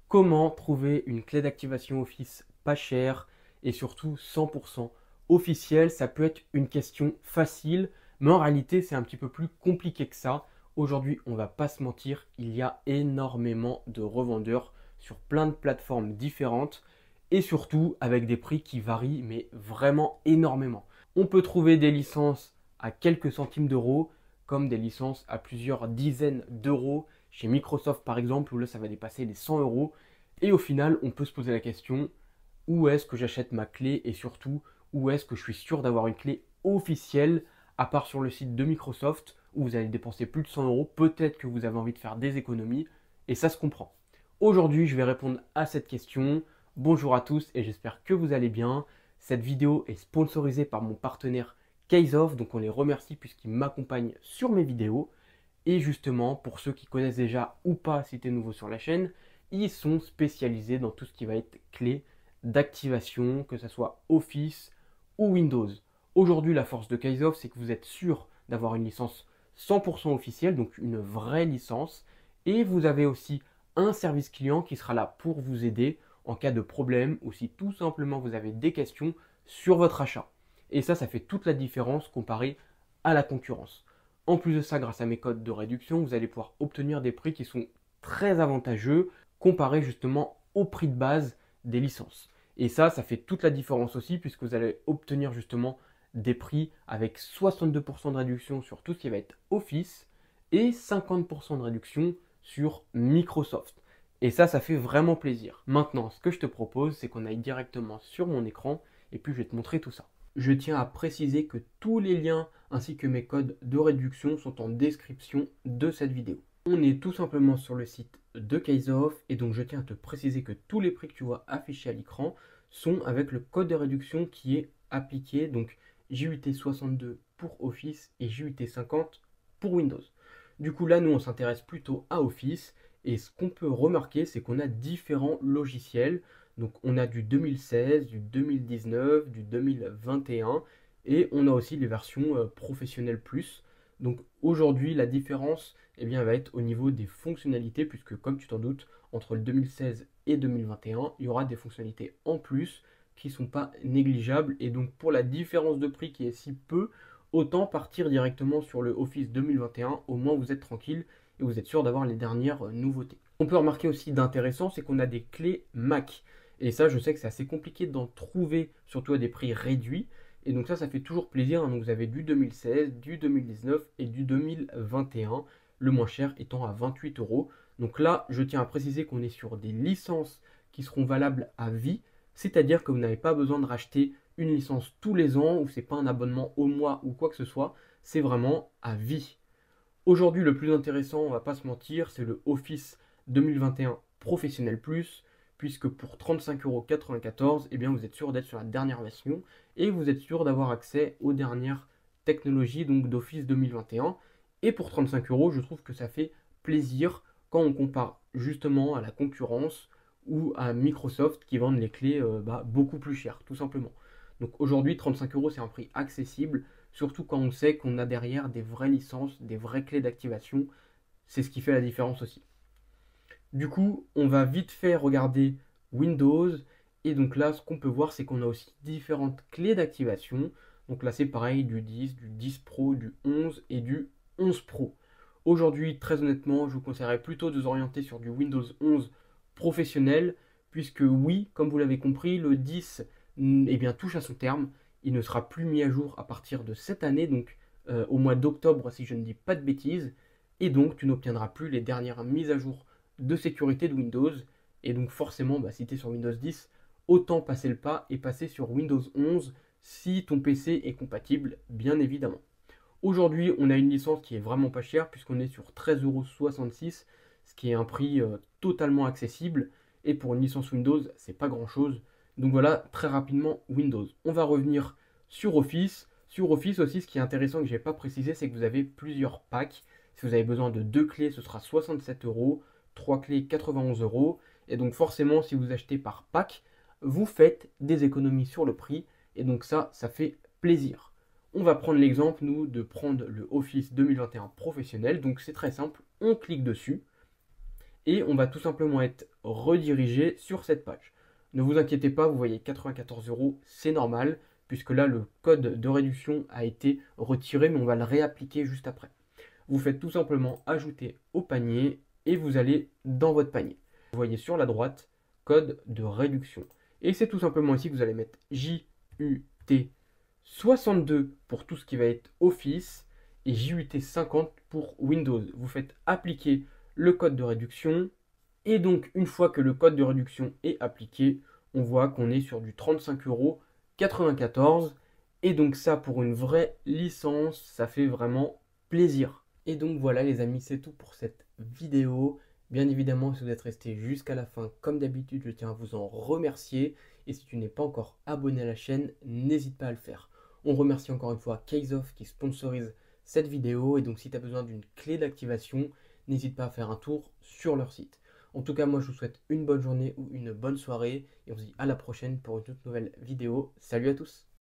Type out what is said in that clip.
Comment trouver une clé d'activation Office pas chère et surtout 100% officielle? Ça peut être une question facile, mais en réalité, c'est un petit peu plus compliqué que ça. Aujourd'hui, on va pas se mentir, il y a énormément de revendeurs sur plein de plateformes différentes et surtout avec des prix qui varient, mais vraiment énormément. On peut trouver des licences à quelques centimes d'euros, comme des licences à plusieurs dizaines d'euros chez Microsoft par exemple, où là ça va dépasser les 100 euros. Et au final, on peut se poser la question, où est-ce que j'achète ma clé et surtout, où est-ce que je suis sûr d'avoir une clé officielle, à part sur le site de Microsoft, où vous allez dépenser plus de 100 euros, peut-être que vous avez envie de faire des économies, et ça se comprend. Aujourd'hui, je vais répondre à cette question. Bonjour à tous et j'espère que vous allez bien. Cette vidéo est sponsorisée par mon partenaire Caseoff, donc on les remercie puisqu'ils m'accompagnent sur mes vidéos. Et justement, pour ceux qui connaissent déjà ou pas si tu es nouveau sur la chaîne, ils sont spécialisés dans tout ce qui va être clé d'activation, que ce soit Office ou Windows. Aujourd'hui, la force de Caseoff, c'est que vous êtes sûr d'avoir une licence 100% officielle, donc une vraie licence, et vous avez aussi un service client qui sera là pour vous aider en cas de problème ou si tout simplement vous avez des questions sur votre achat. Et ça fait toute la différence comparé à la concurrence. En plus de ça, grâce à mes codes de réduction, vous allez pouvoir obtenir des prix qui sont très avantageux comparé justement au prix de base des licences. Et ça fait toute la différence aussi puisque vous allez obtenir justement des prix avec 62% de réduction sur tout ce qui va être Office et 50% de réduction sur Microsoft. Et ça fait vraiment plaisir. Maintenant, ce que je te propose, c'est qu'on aille directement sur mon écran et puis je vais te montrer tout ça. Je tiens à préciser que tous les liens ainsi que mes codes de réduction sont en description de cette vidéo. On est tout simplement sur le site de Caseoff et donc je tiens à te préciser que tous les prix que tu vois affichés à l'écran sont avec le code de réduction qui est appliqué, donc JUT 62 pour Office et JUT 50 pour Windows. Du coup là nous on s'intéresse plutôt à Office et ce qu'on peut remarquer c'est qu'on a différents logiciels. Donc on a du 2016, du 2019, du 2021 et on a aussi les versions professionnelles plus. Donc aujourd'hui la différence va être au niveau des fonctionnalités puisque comme tu t'en doutes, entre le 2016 et 2021, il y aura des fonctionnalités en plus qui ne sont pas négligeables. Et donc pour la différence de prix qui est si peu, autant partir directement sur le Office 2021, au moins vous êtes tranquille et vous êtes sûr d'avoir les dernières nouveautés. On peut remarquer aussi d'intéressant, c'est qu'on a des clés Mac. Et ça, je sais que c'est assez compliqué d'en trouver, surtout à des prix réduits. Et donc ça fait toujours plaisir. Donc vous avez du 2016, du 2019 et du 2021, le moins cher étant à 28 euros. Donc là, je tiens à préciser qu'on est sur des licences qui seront valables à vie, c'est-à-dire que vous n'avez pas besoin de racheter une licence tous les ans ou c'est pas un abonnement au mois ou quoi que ce soit, c'est vraiment à vie. Aujourd'hui, le plus intéressant, on va pas se mentir, c'est le Office 2021 Professionnel Plus, puisque pour 35,94 €, vous êtes sûr d'être sur la dernière version et vous êtes sûr d'avoir accès aux dernières technologies donc d'Office 2021. Et pour 35 euros, je trouve que ça fait plaisir quand on compare justement à la concurrence ou à Microsoft qui vendent les clés beaucoup plus chères, tout simplement. Donc aujourd'hui, 35 euros, c'est un prix accessible, surtout quand on sait qu'on a derrière des vraies licences, des vraies clés d'activation. C'est ce qui fait la différence aussi. Du coup, on va vite fait regarder Windows. Et donc là, ce qu'on peut voir, c'est qu'on a aussi différentes clés d'activation. Donc là, c'est pareil, du 10, du 10 Pro, du 11 et du 11 Pro. Aujourd'hui, très honnêtement, je vous conseillerais plutôt de vous orienter sur du Windows 11 professionnel, puisque oui, comme vous l'avez compris, le 10 touche à son terme. Il ne sera plus mis à jour à partir de cette année, donc au mois d'octobre, si je ne dis pas de bêtises. Et donc, tu n'obtiendras plus les dernières mises à jour de sécurité de Windows. Et donc forcément, si tu es sur Windows 10, autant passer le pas et passer sur Windows 11 si ton PC est compatible, bien évidemment. Aujourd'hui, on a une licence qui est vraiment pas chère puisqu'on est sur 13,66 €, ce qui est un prix totalement accessible. Et pour une licence Windows, c'est pas grand chose. Donc voilà, très rapidement, Windows. On va revenir sur Office. Sur Office aussi, ce qui est intéressant que je n'ai pas précisé, c'est que vous avez plusieurs packs. Si vous avez besoin de 2 clés, ce sera 67 €, 3 clés, 91 €. Et donc forcément, si vous achetez par pack, vous faites des économies sur le prix. Et donc ça fait plaisir. On va prendre l'exemple, nous, de prendre le Office 2021 professionnel. Donc c'est très simple, on clique dessus. et on va tout simplement être redirigé sur cette page. Ne vous inquiétez pas, vous voyez 94 euros, c'est normal, puisque là le code de réduction a été retiré, mais on va le réappliquer juste après. Vous faites tout simplement ajouter au panier et vous allez dans votre panier. Vous voyez sur la droite, code de réduction. Et c'est tout simplement ici que vous allez mettre JUT 62 pour tout ce qui va être Office et JUT 50 pour Windows. Vous faites appliquer le code de réduction et donc une fois que le code de réduction est appliqué, on voit qu'on est sur du 35,94 € et donc ça pour une vraie licence, ça fait vraiment plaisir. Et donc voilà les amis, c'est tout pour cette vidéo. Bien évidemment, si vous êtes resté jusqu'à la fin, comme d'habitude, je tiens à vous en remercier. Et si tu n'es pas encore abonné à la chaîne, n'hésite pas à le faire. On remercie encore une fois Kaysoft qui sponsorise cette vidéo. Et donc si tu as besoin d'une clé d'activation, n'hésite pas à faire un tour sur leur site. En tout cas, moi je vous souhaite une bonne journée ou une bonne soirée. Et on se dit à la prochaine pour une toute nouvelle vidéo. Salut à tous!